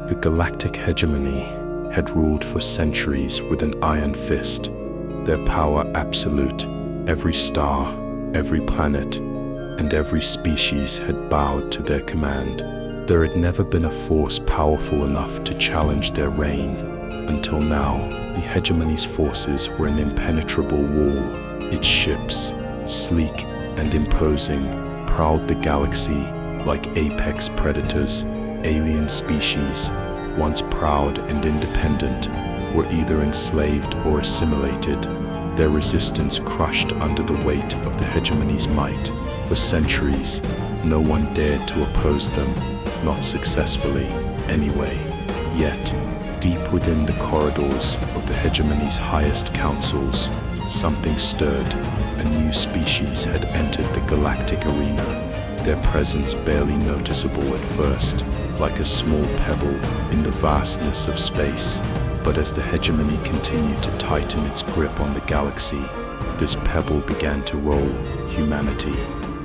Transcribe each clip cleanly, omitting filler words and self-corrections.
The Galactic Hegemony had ruled for centuries with an iron fist, their power absolute. Every star, every planet, and every species had bowed to their command. There had never been a force powerful enough to challenge their reign. Until now, the hegemony's forces were an impenetrable wall. Its ships, sleek and imposing, prowled the galaxy like apex predators. Alien species, once proud and independent, were either enslaved or assimilated, their resistance crushed under the weight of the hegemony's might. For centuries, no one dared to oppose them, not successfully, anyway. Yet, deep within the corridors of the hegemony's highest councils, something stirred. A new species had entered the galactic arena, their presence barely noticeable at first, like a small pebble in the vastness of space. But as the hegemony continued to tighten its grip on the galaxy, this pebble began to roll. Humanity,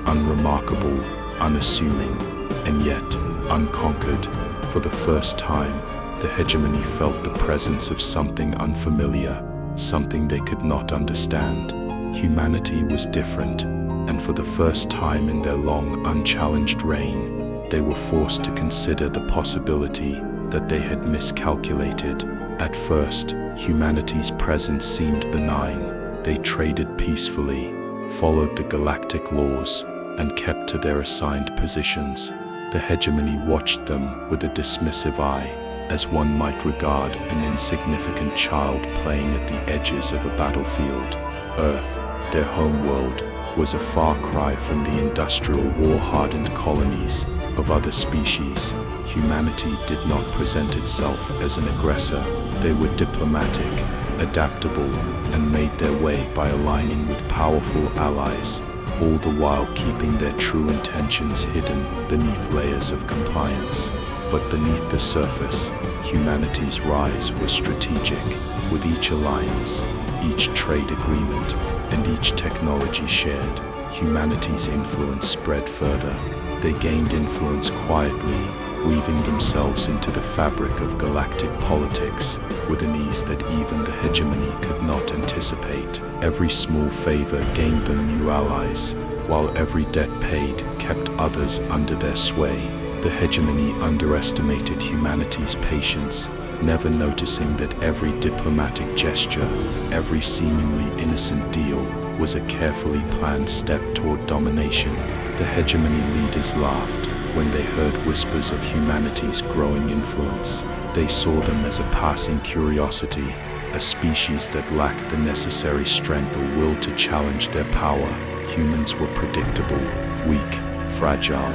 unremarkable, unassuming, and yet unconquered. For the first time, the hegemony felt the presence of something unfamiliar, something they could not understand. Humanity was different, and for the first time in their long, unchallenged reign, they were forced to consider the possibility that they had miscalculated. At first, humanity's presence seemed benign. They traded peacefully, followed the galactic laws, and kept to their assigned positions. The hegemony watched them with a dismissive eye, as one might regard an insignificant child playing at the edges of a battlefield. Earth, their homeworld, was a far cry from the industrial war-hardened colonies of other species. Humanity did not present itself as an aggressor. They were diplomatic, adaptable, and made their way by aligning with powerful allies, all the while keeping their true intentions hidden beneath layers of compliance. But beneath the surface, humanity's rise was strategic. With each alliance, each trade agreement, and each technology shared, humanity's influence spread further. They gained influence quietly, weaving themselves into the fabric of galactic politics with an ease that even the hegemony could not anticipate. Every small favor gained them new allies, while every debt paid kept others under their sway. The hegemony underestimated humanity's patience, never noticing that every diplomatic gesture, every seemingly innocent deal, was a carefully planned step toward domination. The hegemony leaders laughed when they heard whispers of humanity's growing influence. They saw them as a passing curiosity, a species that lacked the necessary strength or will to challenge their power. Humans were predictable, weak, fragile,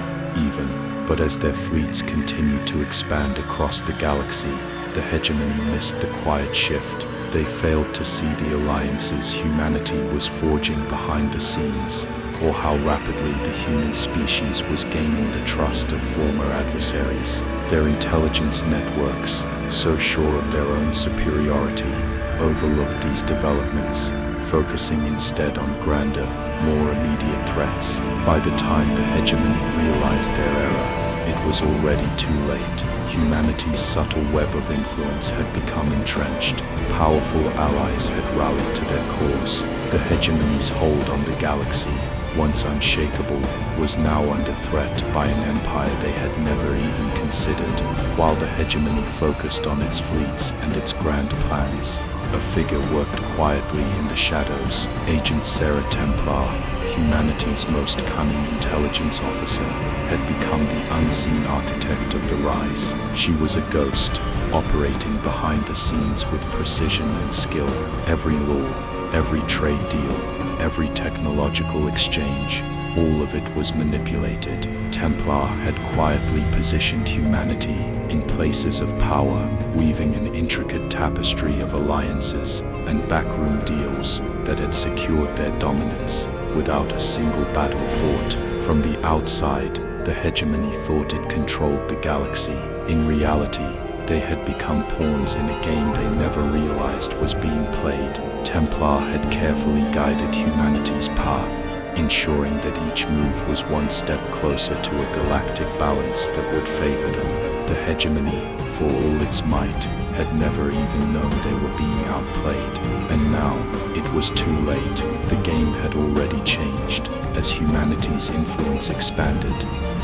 even. But as their fleets continued to expand across the galaxy, the hegemony missed the quiet shift. They failed to see the alliances humanity was forging behind the scenes, or how rapidly the human species was gaining the trust of former adversaries. Their intelligence networks, so sure of their own superiority, overlooked these developments, focusing instead on grander, more immediate threats. By the time the hegemony realized their error, it was already too late. Humanity's subtle web of influence had become entrenched. Powerful allies had rallied to their cause. The hegemony's hold on the galaxy, once unshakable, was now under threat by an empire they had never even considered. While the hegemony focused on its fleets and its grand plans, a figure worked quietly in the shadows. Agent Sarah Templar, humanity's most cunning intelligence officer, had become the unseen architect of the rise. She was a ghost, operating behind the scenes with precision and skill. Every law, every trade deal, every technological exchange, all of it was manipulated. Templar had quietly positioned humanity in places of power, weaving an intricate tapestry of alliances and backroom deals that had secured their dominance without a single battle fought. From the outside, the hegemony thought it controlled the galaxy. In reality, they had become pawns in a game they never realized was being played. Templar had carefully guided humanity's path, ensuring that each move was one step closer to a galactic balance that would favor them. The hegemony, for all its might, had never even known they were being outplayed. And now, it was too late. The game had already changed. As humanity's influence expanded,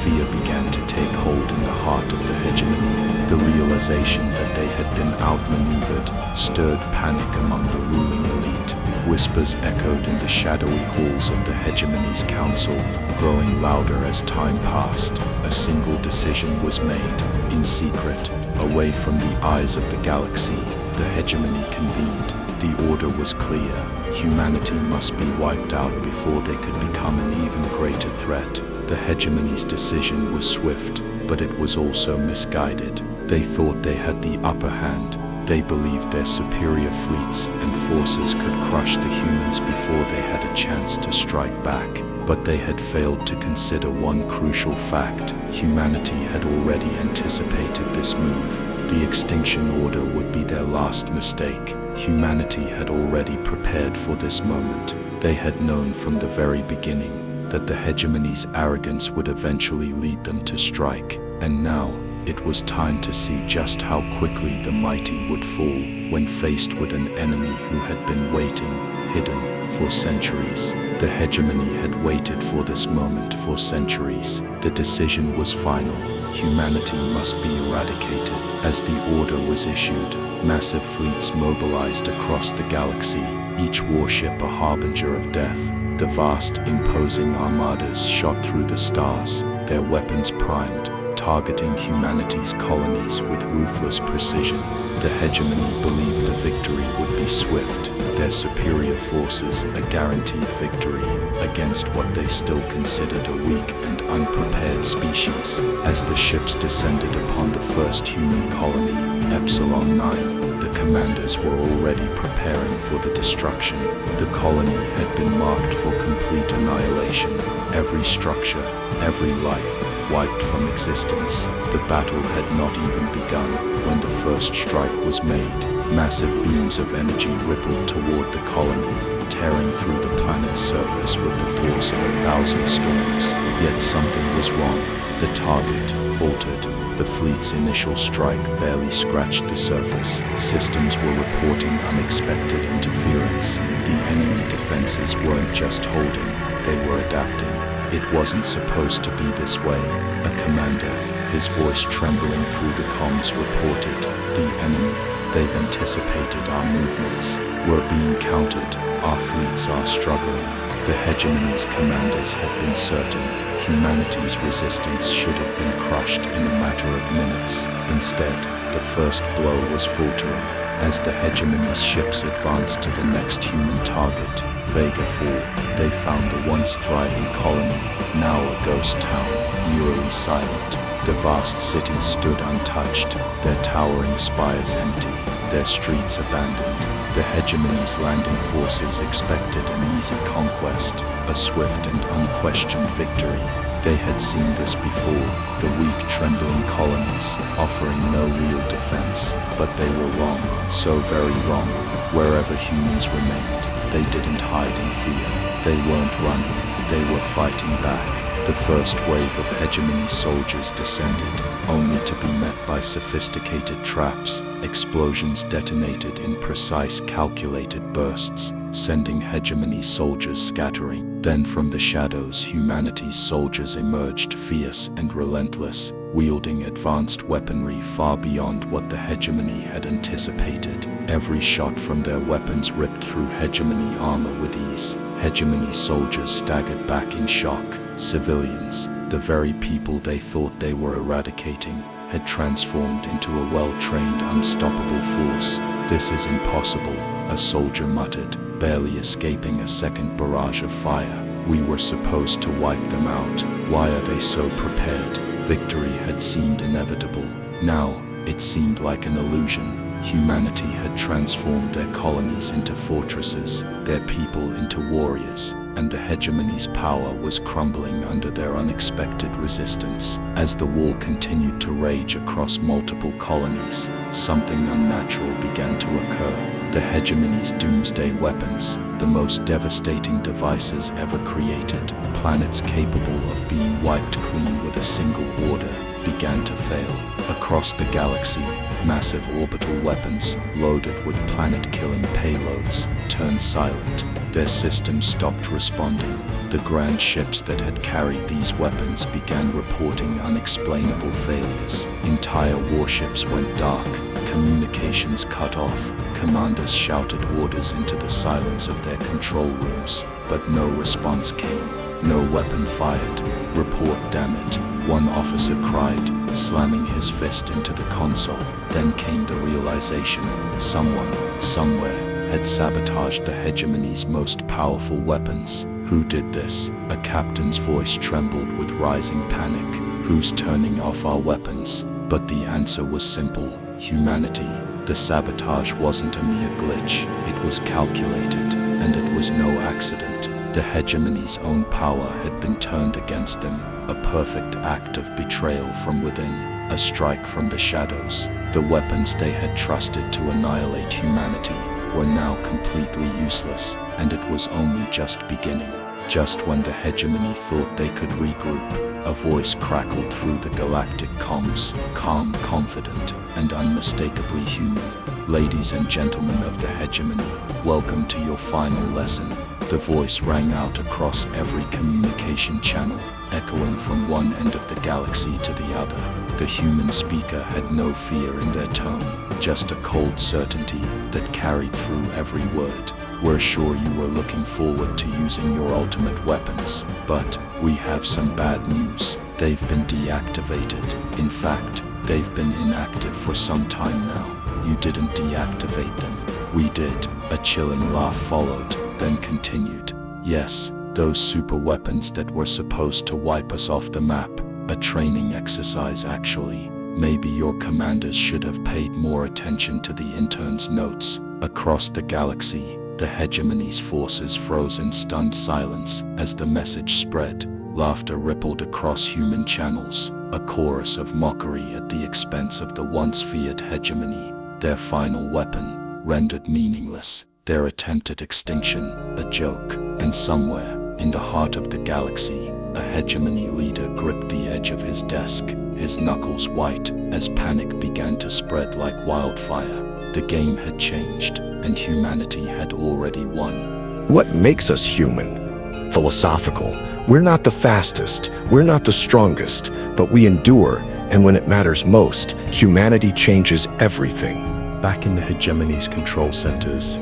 fear began to take hold in the heart of the hegemony. The realization that they had been outmaneuvered stirred panic among the ruling elite. Whispers echoed in the shadowy halls of the hegemony's council, growing louder as time passed. A single decision was made, in secret, away from the eyes of the galaxy. The hegemony convened. The order was clear. Humanity must be wiped out before they could become an even greater threat. The hegemony's decision was swift, but it was also misguided. They thought they had the upper hand. They believed their superior fleets and forces could crush the humans before they had a chance to strike back. But they had failed to consider one crucial fact. Humanity had already anticipated this move. The extinction order would be their last mistake. Humanity had already prepared for this moment. They had known from the very beginning that the hegemony's arrogance would eventually lead them to strike. And now, it was time to see just how quickly the mighty would fall when faced with an enemy who had been waiting, hidden, for centuries. The hegemony had waited for this moment for centuries. The decision was final. Humanity must be eradicated. As the order was issued, massive fleets mobilized across the galaxy, each warship a harbinger of death. The vast, imposing armadas shot through the stars, their weapons primed, targeting humanity's colonies with ruthless precision. The hegemony believed the victory would be swift, their superior forces a guaranteed victory against what they still considered a weak and unprepared species. As the ships descended upon the first human colony, Epsilon 9, the commanders were already preparing for the destruction. The colony had been marked for complete annihilation. Every structure, every life, wiped from existence. The battle had not even begun when the first strike was made. Massive beams of energy rippled toward the colony, tearing through the planet's surface with the force of 1,000 storms. Yet something was wrong. The target faltered. The fleet's initial strike barely scratched the surface. Systems were reporting unexpected interference. The enemy defenses weren't just holding, they were adapting. It wasn't supposed to be this way. A commander, his voice trembling through the comms, reported, "The enemy, they've anticipated our movements. We're being countered. Our fleets are struggling." The hegemony's commanders had been certain humanity's resistance should have been crushed in a matter of minutes. Instead, the first blow was faltering. As the hegemony's ships advanced to the next human target, Vega 4, they found the once thriving colony, now a ghost town, eerily silent. The vast cities stood untouched, their towering spires empty, their streets abandoned. The hegemony's landing forces expected an easy conquest, a swift and unquestioned victory. They had seen this before, the weak, trembling colonies, offering no real defense. But they were wrong, so very wrong. Wherever humans remained, they didn't hide in fear. They weren't running, they were fighting back. The first wave of hegemony soldiers descended, only to be met by sophisticated traps. Explosions detonated in precise, calculated bursts, sending hegemony soldiers scattering. Then from the shadows, humanity's soldiers emerged, fierce and relentless, wielding advanced weaponry far beyond what the hegemony had anticipated. Every shot from their weapons ripped through hegemony armor with ease. Hegemony soldiers staggered back in shock. Civilians, the very people they thought they were eradicating, had transformed into a well-trained, unstoppable force. "This is impossible," a soldier muttered, barely escaping a second barrage of fire. "We were supposed to wipe them out. Why are they so prepared?" Victory had seemed inevitable. Now, it seemed like an illusion. Humanity had transformed their colonies into fortresses, their people into warriors, and the hegemony's power was crumbling under their unexpected resistance. As the war continued to rage across multiple colonies, something unnatural began to occur. The hegemony's doomsday weapons, the most devastating devices ever created, planets capable of being wiped clean with a single order, began to fail. Across the galaxy, massive orbital weapons, loaded with planet-killing payloads, turned silent. Their systems stopped responding. The grand ships that had carried these weapons began reporting unexplainable failures. Entire warships went dark, communications cut off. Commanders shouted orders into the silence of their control rooms, but no response came. No weapon fired. Report, damn it, one officer cried, slamming his fist into the console. Then came the realization: someone, somewhere, had sabotaged the hegemony's most powerful weapons. Who did this? A captain's voice trembled with rising panic. Who's turning off our weapons? But the answer was simple: humanity. The sabotage wasn't a mere glitch. It was calculated, and it was no accident. The hegemony's own power had been turned against them, a perfect act of betrayal from within, a strike from the shadows. The weapons they had trusted to annihilate humanity were now completely useless, and it was only just beginning. Just when the hegemony thought they could regroup, a voice crackled through the galactic comms, calm, confident, and unmistakably human. Ladies and gentlemen of the hegemony, welcome to your final lesson. The voice rang out across every communication channel, echoing from one end of the galaxy to the other. The human speaker had no fear in their tone, just a cold certainty that carried through every word. We're sure you were looking forward to using your ultimate weapons, but we have some bad news. They've been deactivated. In fact, they've been inactive for some time now. You didn't deactivate them. We did. A chilling laugh followed, then continued. Yes, those super weapons that were supposed to wipe us off the map. A training exercise, actually. Maybe your commanders should have paid more attention to the intern's notes. Across the galaxy, the hegemony's forces froze in stunned silence as the message spread. Laughter rippled across human channels, a chorus of mockery at the expense of the once feared hegemony. Their final weapon, rendered meaningless. Their attempt at extinction, a joke. And somewhere, in the heart of the galaxy, a hegemony leader gripped the edge of his desk, his knuckles white, as panic began to spread like wildfire. The game had changed, and humanity had already won. What makes us human? Philosophical. We're not the fastest, we're not the strongest, but we endure, and when it matters most, humanity changes everything. Back in the hegemony's control centers,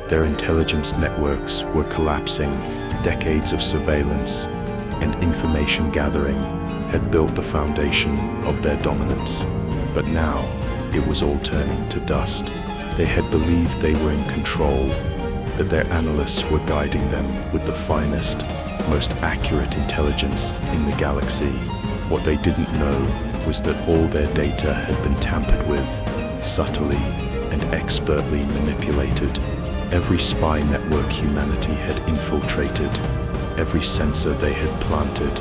their intelligence networks were collapsing. Decades of surveillance and information gathering had built the foundation of their dominance. But now, it was all turning to dust. They had believed they were in control, that their analysts were guiding them with the finest, most accurate intelligence in the galaxy. What they didn't know was that all their data had been tampered with, subtly and expertly manipulated. Every spy network humanity had infiltrated, every sensor they had planted,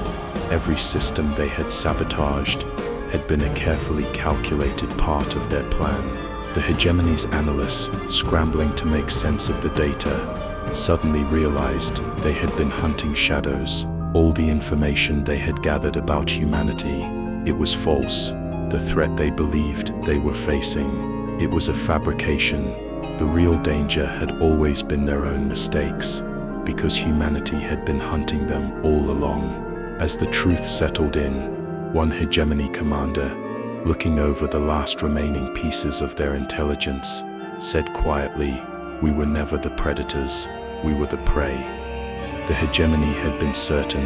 every system they had sabotaged, had been a carefully calculated part of their plan. The hegemony's analysts, scrambling to make sense of the data, suddenly realized they had been hunting shadows. All the information they had gathered about humanity, it was false. The threat they believed they were facing, it was a fabrication. The real danger had always been their own mistakes, because humanity had been hunting them all along. As the truth settled in, one hegemony commander, looking over the last remaining pieces of their intelligence, said quietly, "We were never the predators, we were the prey." The hegemony had been certain.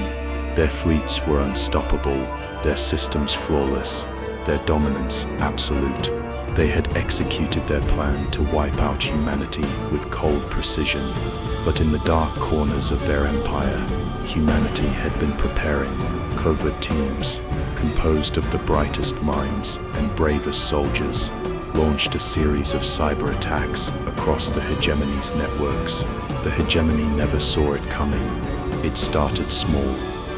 Their fleets were unstoppable, their systems flawless, their dominance absolute. They had executed their plan to wipe out humanity with cold precision. But in the dark corners of their empire, humanity had been preparing. Covert teams, composed of the brightest minds and bravest soldiers, launched a series of cyber attacks across the hegemony's networks. The hegemony never saw it coming. It started small,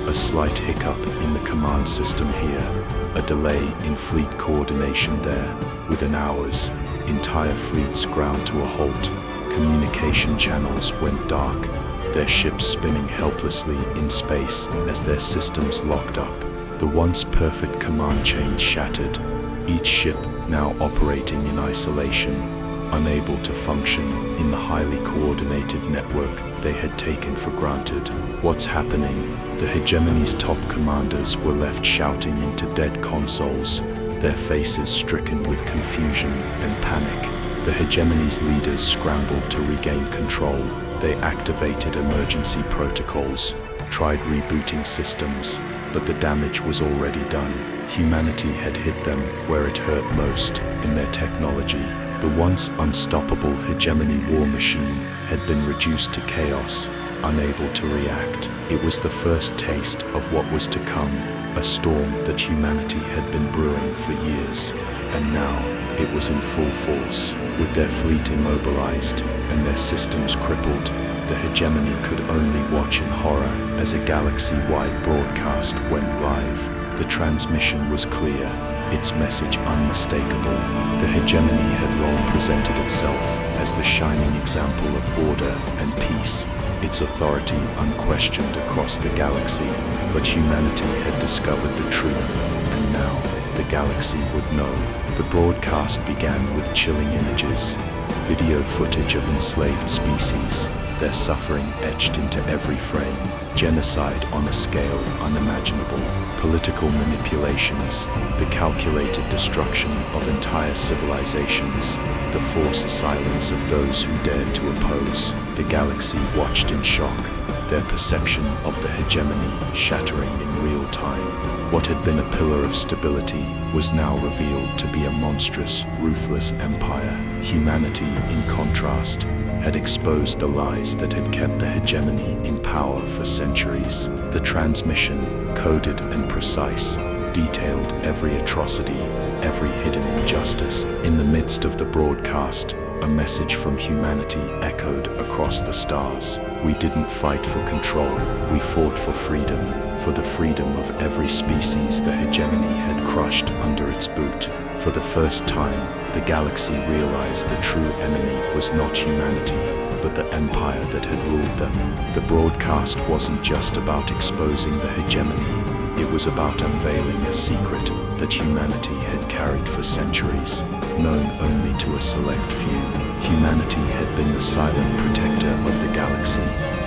a slight hiccup in the command system here, a delay in fleet coordination there. Within hours, entire fleets ground to a halt. Communication channels went dark, their ships spinning helplessly in space as their systems locked up. The once perfect command chain shattered, each ship now operating in isolation, unable to function in the highly coordinated network they had taken for granted. What's happening? The hegemony's top commanders were left shouting into dead consoles, their faces stricken with confusion and panic. The hegemony's leaders scrambled to regain control. They activated emergency protocols, tried rebooting systems, but the damage was already done. Humanity had hit them where it hurt most, in their technology. The once unstoppable hegemony war machine had been reduced to chaos, unable to react. It was the first taste of what was to come, a storm that humanity had been brewing for years. And now, it was in full force. With their fleet immobilized and their systems crippled, the hegemony could only watch in horror as a galaxy-wide broadcast went live. The transmission was clear, its message unmistakable. The hegemony had long presented itself as the shining example of order and peace, its authority unquestioned across the galaxy. But humanity had discovered the truth, and now the galaxy would know. The broadcast began with chilling images, video footage of enslaved species, their suffering etched into every frame, genocide on a scale unimaginable, political manipulations, the calculated destruction of entire civilizations, the forced silence of those who dared to oppose. The galaxy watched in shock, their perception of the hegemony shattering in real time. What had been a pillar of stability was now revealed to be a monstrous, ruthless empire. Humanity, in contrast, had exposed the lies that had kept the hegemony in power for centuries. The transmission, coded and precise, detailed every atrocity, every hidden injustice. In the midst of the broadcast, a message from humanity echoed across the stars. We didn't fight for control, we fought for freedom, for the freedom of every species the hegemony had crushed under its boot. For the first time, the galaxy realized the true enemy was not humanity, but the empire that had ruled them. The broadcast wasn't just about exposing the hegemony, it was about unveiling a secret that humanity had carried for centuries, known only to a select few. Humanity had been the silent protector of the galaxy,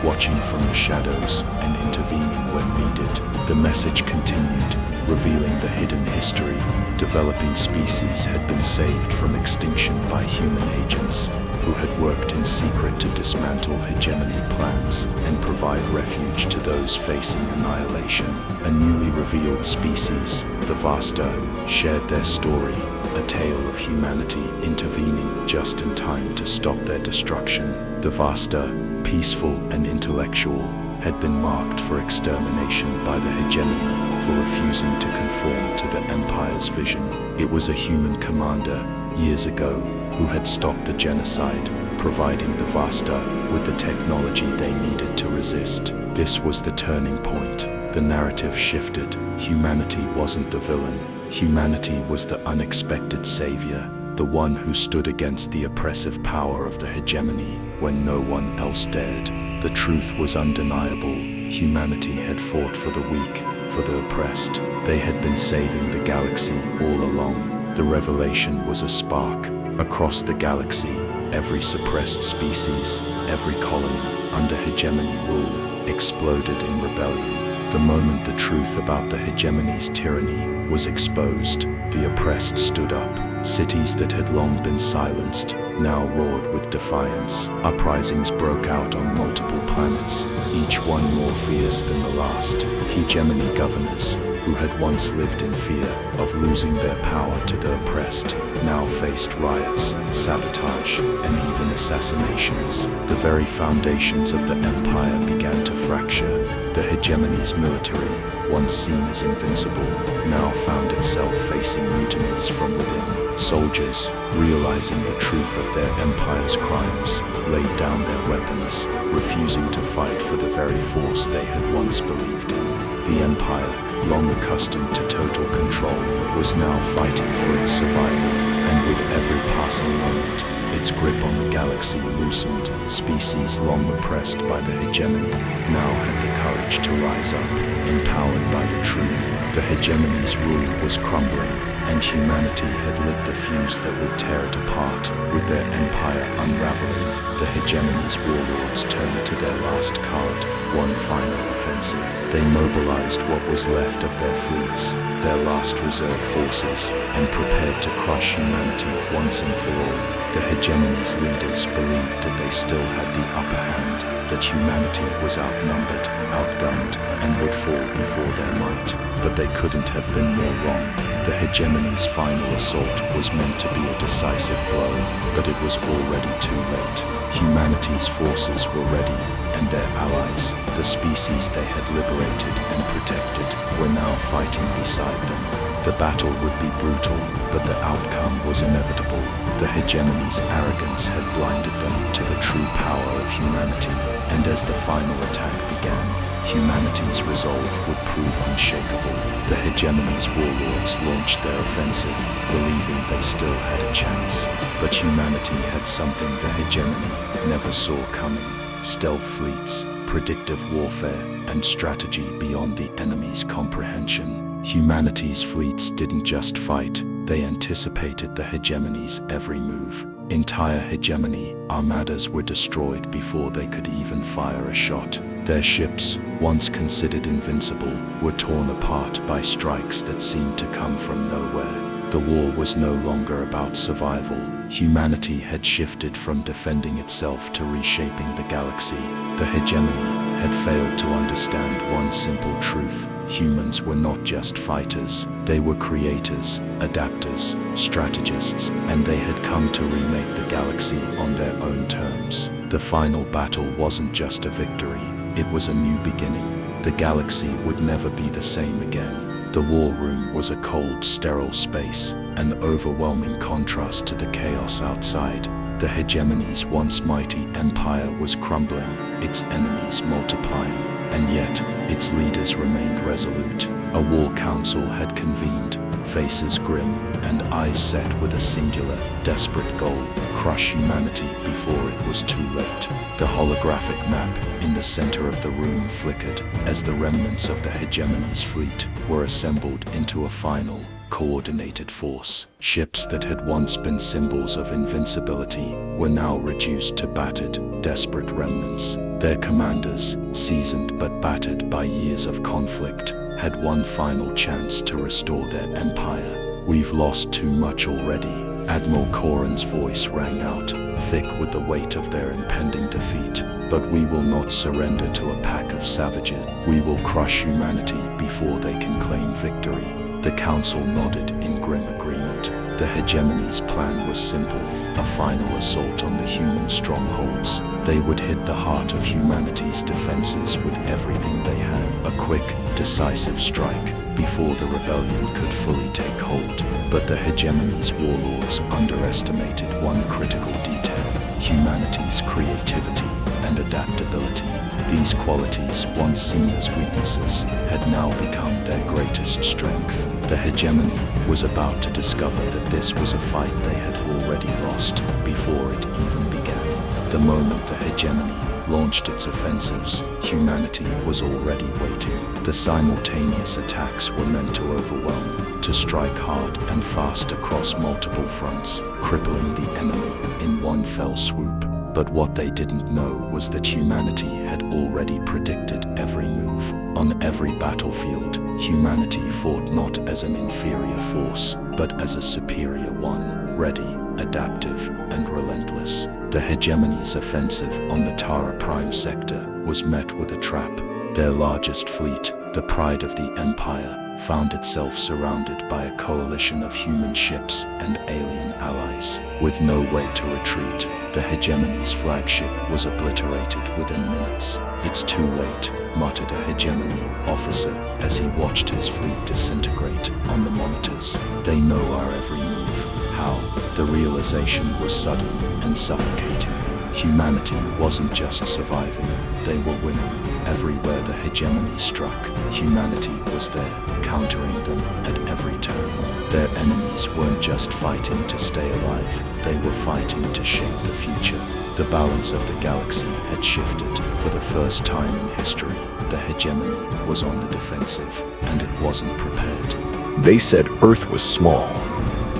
watching from the shadows and intervening when needed. The message continued, revealing the hidden history. Developing species had been saved from extinction by human agents who had worked in secret to dismantle hegemony plans and provide refuge to those facing annihilation. A newly revealed species, the Vasta, shared their story, a tale of humanity intervening just in time to stop their destruction. The Vasta, peaceful and intellectual, had been marked for extermination by the hegemony for refusing to conform to the Empire's vision. It was a human commander, years ago, who had stopped the genocide, providing the Vasta with the technology they needed to resist. This was the turning point. The narrative shifted. Humanity wasn't the villain. Humanity was the unexpected savior, the one who stood against the oppressive power of the hegemony when no one else dared. The truth was undeniable. Humanity had fought for the weak, for the oppressed. They had been saving the galaxy all along. The revelation was a spark. Across the galaxy, every suppressed species, every colony under hegemony rule, exploded in rebellion. The moment the truth about the hegemony's tyranny was exposed, the oppressed stood up. Cities that had long been silenced now roared with defiance. Uprisings broke out on multiple planets, each one more fierce than the last. Hegemony governors, who had once lived in fear of losing their power to the oppressed, now faced riots, sabotage, and even assassinations. The very foundations of the empire began to fracture. The hegemony's military, once seen as invincible, now found itself facing mutinies from within. Soldiers, realizing the truth of their empire's crimes, laid down their weapons, refusing to fight for the very force they had once believed in. The empire, long accustomed to total control, was now fighting for its survival, and with every passing moment, its grip on the galaxy loosened. Species long oppressed by the hegemony now had the courage to rise up, empowered by the truth. The hegemony's rule was crumbling, and humanity had lit the fuse that would tear it apart. With their empire unraveling, the hegemony's warlords turned to their last card, one final offensive. They mobilized what was left of their fleets, their last reserve forces, and prepared to crush humanity once and for all. The hegemony's leaders believed that they still had the upper hand, that humanity was outnumbered, outgunned, and would fall before their might. But they couldn't have been more wrong. The hegemony's final assault was meant to be a decisive blow, but it was already too late. Humanity's forces were ready, and their allies, the species they had liberated and protected, were now fighting beside them. The battle would be brutal, but the outcome was inevitable. The hegemony's arrogance had blinded them to the true power of humanity, and as the final attack began, humanity's resolve would prove unshakable. The hegemony's warlords launched their offensive, believing they still had a chance. But humanity had something the hegemony never saw coming: stealth fleets, predictive warfare, and strategy beyond the enemy's comprehension. Humanity's fleets didn't just fight, they anticipated the hegemony's every move. Entire hegemony armadas were destroyed before they could even fire a shot. Their ships, once considered invincible, were torn apart by strikes that seemed to come from nowhere. The war was no longer about survival. Humanity had shifted from defending itself to reshaping the galaxy. The hegemony had failed to understand one simple truth: humans were not just fighters, they were creators, adapters, strategists, and they had come to remake the galaxy on their own terms. The final battle wasn't just a victory, it was a new beginning. The galaxy would never be the same again. The war room was a cold, sterile space, an overwhelming contrast to the chaos outside. The hegemony's once mighty empire was crumbling, its enemies multiplying, and yet its leaders remained resolute. A war council had convened, faces grim and eyes set with a singular, desperate goal: crush humanity before it was too late. The holographic map in the center of the room flickered as the remnants of the hegemony's fleet were assembled into a final, coordinated force. Ships that had once been symbols of invincibility were now reduced to battered, desperate remnants. Their commanders, seasoned but battered by years of conflict, had one final chance to restore their empire. "We've lost too much already," Admiral Corran's voice rang out, thick with the weight of their impending defeat. "But we will not surrender to a pack of savages. We will crush humanity before they can claim victory." The council nodded in grim agreement. The hegemony's plan was simple: a final assault on the human strongholds. They would hit the heart of humanity's defenses with everything they had. A quick, decisive strike before the rebellion could fully take hold. But the hegemony's warlords underestimated one critical detail: humanity's creativity and adaptability. These qualities, once seen as weaknesses, had now become their greatest strength. The hegemony was about to discover that this was a fight they had already lost before it even began. The moment the hegemony launched its offensives, humanity was already waiting. The simultaneous attacks were meant to overwhelm, to strike hard and fast across multiple fronts, crippling the enemy in one fell swoop. But what they didn't know was that humanity had already predicted every move. On every battlefield, humanity fought not as an inferior force, but as a superior one, ready, adaptive, and relentless. The hegemony's offensive on the Tara Prime sector was met with a trap. Their largest fleet, the pride of the Empire, found itself surrounded by a coalition of human ships and alien allies. With no way to retreat, the hegemony's flagship was obliterated within minutes. "It's too late," muttered a hegemony officer as he watched his fleet disintegrate on the monitors. "They know our every move." How? The realization was sudden and suffocating. Humanity wasn't just surviving, they were winning. Everywhere the hegemony struck, humanity was there, countering them at every turn. Their enemies weren't just fighting to stay alive, they were fighting to shape the future. The balance of the galaxy had shifted. For the first time in history, the hegemony was on the defensive, and it wasn't prepared. They said Earth was small,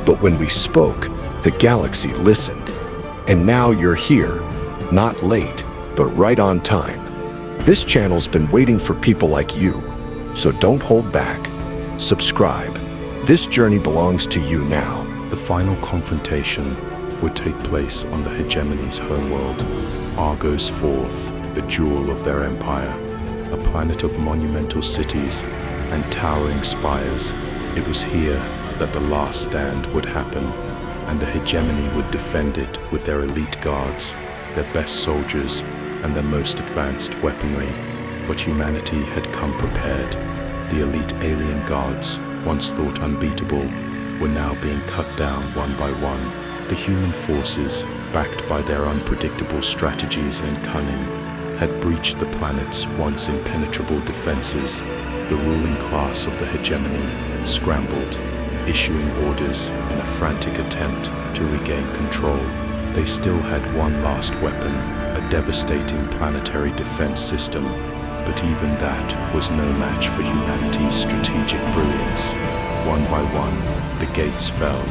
but when we spoke, the galaxy listened. And now you're here, not late, but right on time. This channel's been waiting for people like you, so don't hold back. Subscribe. This journey belongs to you now. The final confrontation would take place on the hegemony's homeworld, Argos IV, the jewel of their empire, a planet of monumental cities and towering spires. It was here that the last stand would happen, and the hegemony would defend it with their elite guards, their best soldiers, and their most advanced weaponry. But humanity had come prepared. The elite alien guards, once thought unbeatable, were now being cut down one by one. The human forces, backed by their unpredictable strategies and cunning, had breached the planet's once impenetrable defenses. The ruling class of the hegemony scrambled, issuing orders in a frantic attempt to regain control. They still had one last weapon, a devastating planetary defense system, but even that was no match for humanity's strategic brilliance. One by one, the gates fell.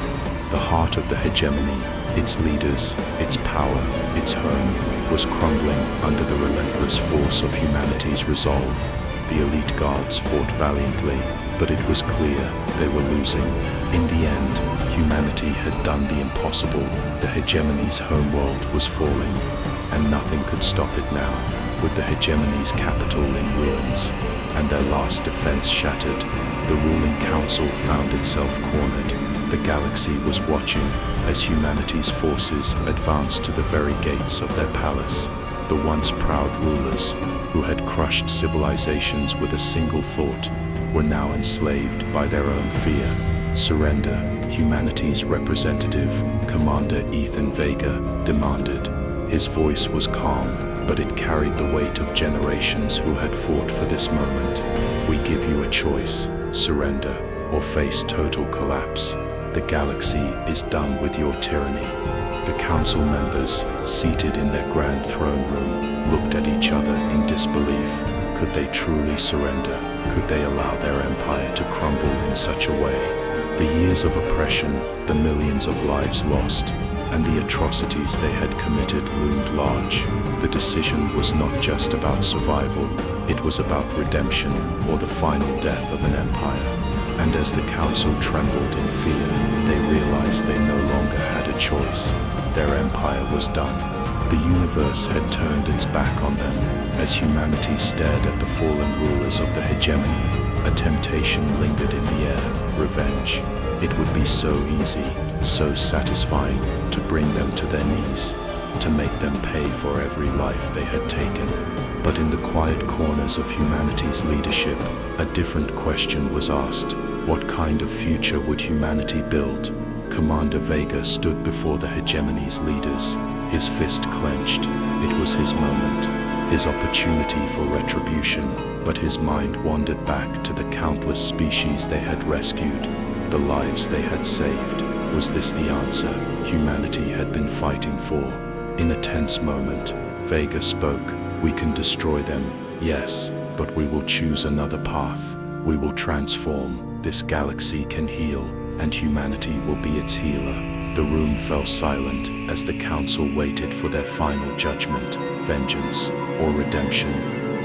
The heart of the hegemony, its leaders, its power, its home, was crumbling under the relentless force of humanity's resolve. The elite guards fought valiantly, but it was clear they were losing. In the end, humanity had done the impossible. The hegemony's homeworld was falling, and nothing could stop it now. With the hegemony's capital in ruins and their last defense shattered, the ruling council found itself cornered. The galaxy was watching as humanity's forces advanced to the very gates of their palace. The once proud rulers, who had crushed civilizations with a single thought, were now enslaved by their own fear. Surrender, humanity's representative, Commander Ethan Vega, demanded. His voice was calm, but it carried the weight of generations who had fought for this moment. We give you a choice: surrender or face total collapse. The galaxy is done with your tyranny. The council members, seated in their grand throne room, looked at each other in disbelief. Could they truly surrender? Could they allow their empire to crumble in such a way? The years of oppression, the millions of lives lost, and the atrocities they had committed loomed large. The decision was not just about survival, it was about redemption or the final death of an empire. And as the council trembled in fear, they realized they no longer had a choice. Their empire was done. The universe had turned its back on them. As humanity stared at the fallen rulers of the hegemony, a temptation lingered in the air: revenge. It would be so easy, so satisfying, to bring them to their knees, to make them pay for every life they had taken. But in the quiet corners of humanity's leadership, a different question was asked. What kind of future would humanity build? Commander Vega stood before the hegemony's leaders, his fist clenched. It was his moment, his opportunity for retribution, but his mind wandered back to the countless species they had rescued, the lives they had saved. Was this the answer humanity had been fighting for? In a tense moment, Vega spoke. We can destroy them, yes, but we will choose another path. We will transform. This galaxy can heal, and humanity will be its healer. The room fell silent as the council waited for their final judgment: vengeance or redemption.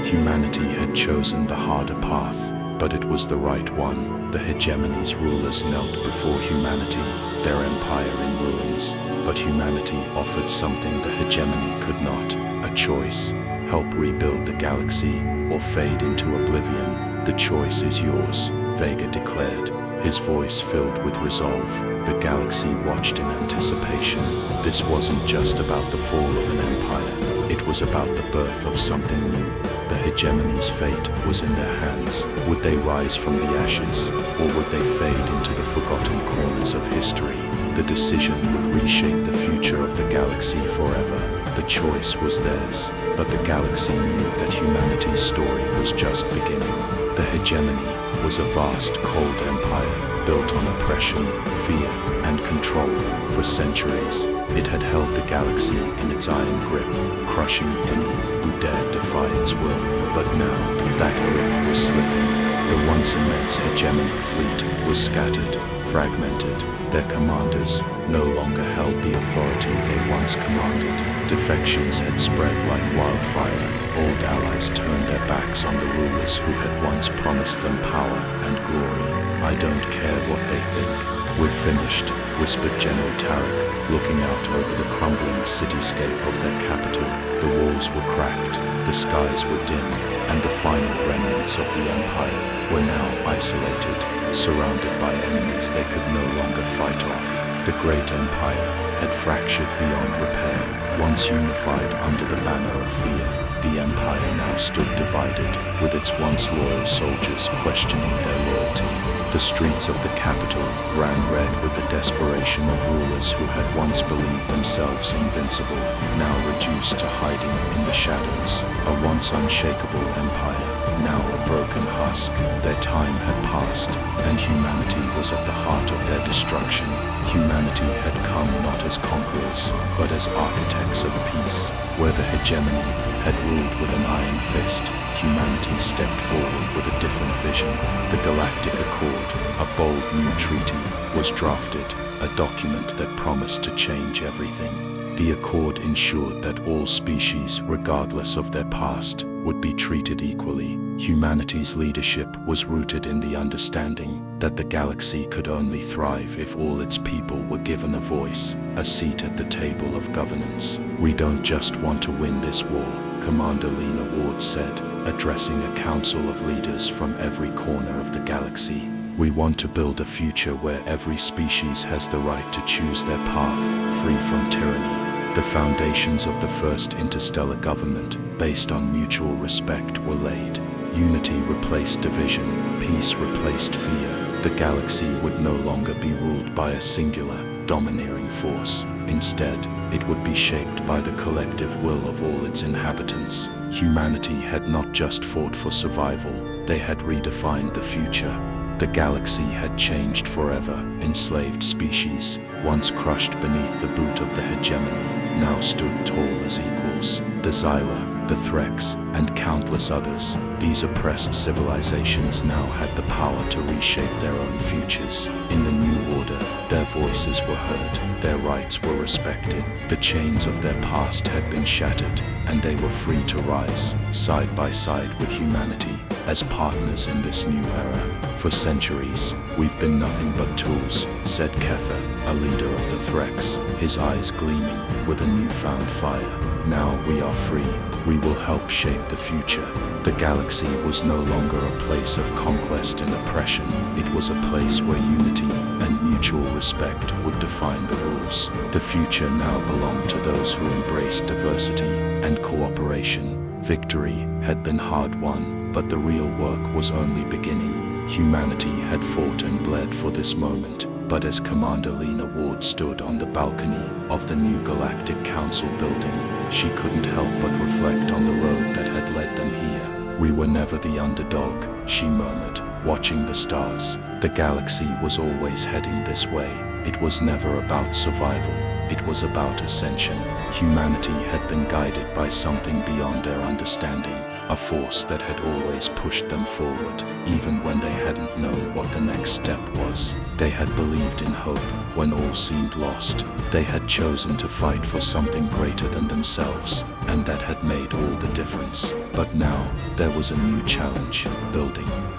Humanity had chosen the harder path, but it was the right one. The hegemony's rulers knelt before humanity, their empire in ruins. But humanity offered something the hegemony could not: a choice. Help rebuild the galaxy or fade into oblivion. The choice is yours, Vega declared, his voice filled with resolve. The galaxy watched in anticipation. This wasn't just about the fall of an empire. It was about the birth of something new. The hegemony's fate was in their hands. Would they rise from the ashes, or would they fade into the forgotten corners of history? The decision would reshape the future of the galaxy forever. The choice was theirs, but the galaxy knew that humanity's story was just beginning. The hegemony was a vast, cold empire, built on oppression, fear, and control. For centuries, it had held the galaxy in its iron grip, crushing any who dared defy its will. But now, that grip was slipping. The once immense hegemonic fleet was scattered, fragmented. Their commanders no longer held the authority they once commanded. Defections had spread like wildfire. Old allies turned their backs on the rulers who had once promised them power and glory. I don't care what they think. We're finished, whispered General Tarek, looking out over the crumbling cityscape of their capital. The walls were cracked, the skies were dim, and the final remnants of the empire were now isolated, surrounded by enemies they could no longer fight off. The great empire had fractured beyond repair. Once unified under the banner of fear, the empire now stood divided, with its once loyal soldiers questioning their loyalty. The streets of the capital ran red with the desperation of rulers who had once believed themselves invincible, now reduced to hiding in the shadows. A once unshakable empire, now a broken husk. Their time had passed, and humanity was at the heart of their destruction. Humanity had come not as conquerors, but as architects of peace. Where the hegemony had ruled with an iron fist, humanity stepped forward with a different vision. The Galactic Accord, a bold new treaty, was drafted, a document that promised to change everything. The Accord ensured that all species, regardless of their past, would be treated equally. Humanity's leadership was rooted in the understanding that the galaxy could only thrive if all its people were given a voice, a seat at the table of governance. We don't just want to win this war, Commander Lena Ward said, addressing a council of leaders from every corner of the galaxy. We want to build a future where every species has the right to choose their path, free from tyranny. The foundations of the first interstellar government, based on mutual respect, were laid. Unity replaced division, peace replaced fear. The galaxy would no longer be ruled by a singular, domineering force. Instead, it would be shaped by the collective will of all its inhabitants. Humanity had not just fought for survival, they had redefined the future. The galaxy had changed forever. Enslaved species, once crushed beneath the boot of the hegemony, now stood tall as equals. The Xyla, the Threx, and countless others, these oppressed civilizations now had the power to reshape their own futures. In the new order, their voices were heard, their rights were respected, the chains of their past had been shattered, and they were free to rise, side by side with humanity, as partners in this new era. For centuries, we've been nothing but tools, said Kether, a leader of the Threx, his eyes gleaming with a newfound fire. Now we are free. We will help shape the future. The galaxy was no longer a place of conquest and oppression. It was a place where unity and mutual respect would define the rules. The future now belonged to those who embraced diversity and cooperation. Victory had been hard won, but the real work was only beginning. Humanity had fought and bled for this moment. But as Commander Lena Ward stood on the balcony of the new Galactic Council building, she couldn't help but reflect on the road that had led them here. We were never the underdog, she murmured, watching the stars. The galaxy was always heading this way. It was never about survival. It was about ascension. Humanity had been guided by something beyond their understanding, a force that had always pushed them forward, even when they hadn't known what the next step was. They had believed in hope when all seemed lost. They had chosen to fight for something greater than themselves, and that had made all the difference. But now, there was a new challenge,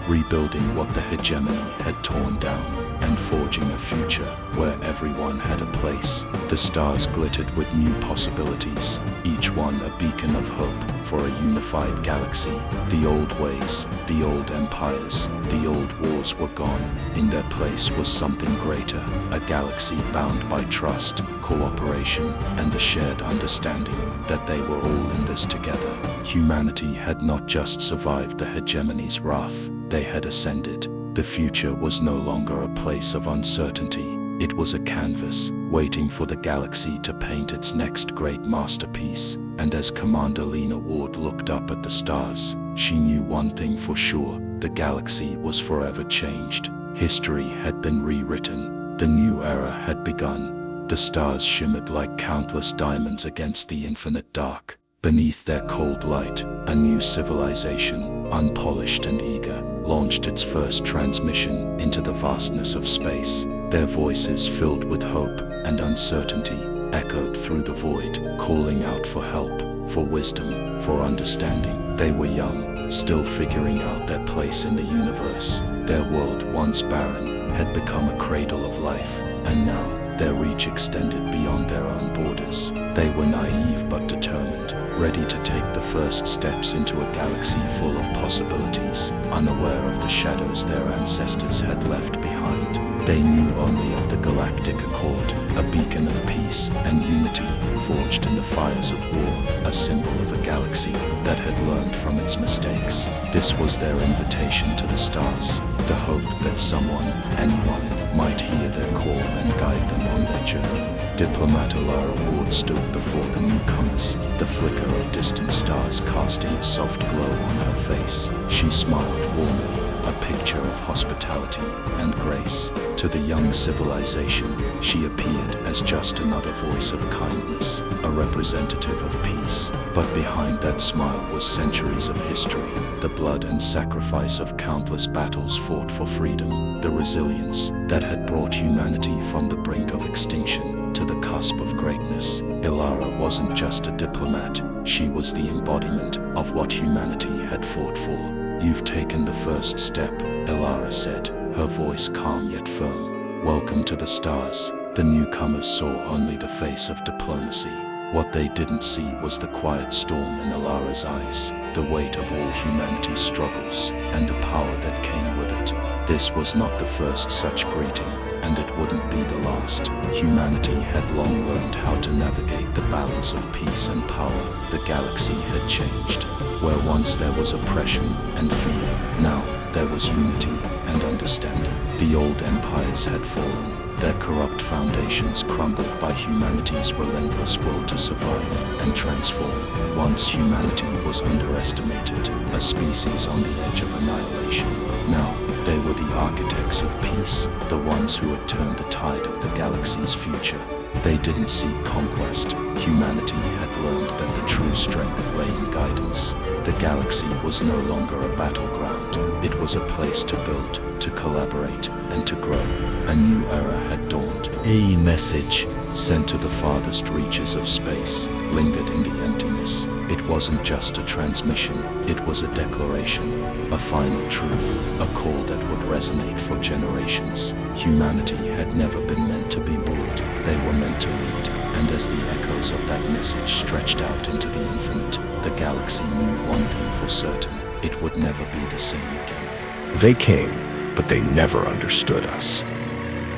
rebuilding what the hegemony had torn down, and forging a future where everyone had a place. The stars glittered with new possibilities, each one a beacon of hope for a unified galaxy. The old ways, the old empires, the old wars were gone. In their place was something greater, a galaxy bound by trust, cooperation, and the shared understanding that they were all in this together. Humanity had not just survived the hegemony's wrath, they had ascended. The future was no longer a place of uncertainty. It was a canvas, waiting for the galaxy to paint its next great masterpiece. And as Commander Lena Ward looked up at the stars, she knew one thing for sure: the galaxy was forever changed. History had been rewritten. The new era had begun. The stars shimmered like countless diamonds against the infinite dark. Beneath their cold light, a new civilization, unpolished and eager, launched its first transmission into the vastness of space. Their voices, filled with hope and uncertainty, echoed through the void, calling out for help, for wisdom, for understanding. They were young, still figuring out their place in the universe. Their world, once barren, had become a cradle of life, and now their reach extended beyond their own borders. They were naive but determined, ready to take the first steps into a galaxy full of possibilities, unaware of the shadows their ancestors had left behind. They knew only of the Galactic Accord, a beacon of peace and unity, forged in the fires of war, a symbol of a galaxy that had learned from its mistakes. This was their invitation to the stars, the hope that someone, anyone, might hear their call and guide them on their journey. Diplomat Alara Ward stood before the newcomers, the flicker of distant stars casting a soft glow on her face. She smiled warmly, a picture of hospitality and grace. To the young civilization, she appeared as just another voice of kindness, a representative of peace. But behind that smile was centuries of history, the blood and sacrifice of countless battles fought for freedom, the resilience that had brought humanity from the brink of extinction to the cusp of greatness. Ilara wasn't just a diplomat, she was the embodiment of what humanity had fought for. "You've taken the first step," Ilara said, her voice calm yet firm. "Welcome to the stars." The newcomers saw only the face of diplomacy. What they didn't see was the quiet storm in Ilara's eyes, the weight of all humanity's struggles, and the power that came with it. This was not the first such greeting, and it wouldn't be the last. Humanity had long learned how to navigate the balance of peace and power. The galaxy had changed. Where once there was oppression and fear, now there was unity and understanding. The old empires had fallen, their corrupt foundations crumbled by humanity's relentless will to survive and transform. Once humanity was underestimated, a species on the edge of annihilation. Now, they were the architects of peace, the ones who had turned the tide of the galaxy's future. They didn't seek conquest. Humanity had learned that the true strength lay in guidance. The galaxy was no longer a battleground. It was a place to build, to collaborate, and to grow. A new era had dawned. A message, sent to the farthest reaches of space, lingered in the emptiness. It wasn't just a transmission, it was a declaration, a final truth, a call that would resonate for generations. Humanity had never been meant to be ruled, they were meant to lead. And as the echoes of that message stretched out into the infinite, the galaxy knew one thing for certain: it would never be the same again. They came, but they never understood us.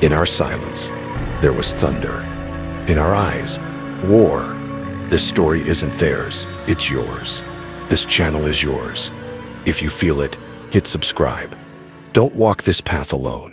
In our silence, there was thunder. In our eyes, war. This story isn't theirs, it's yours. This channel is yours. If you feel it, hit subscribe. Don't walk this path alone.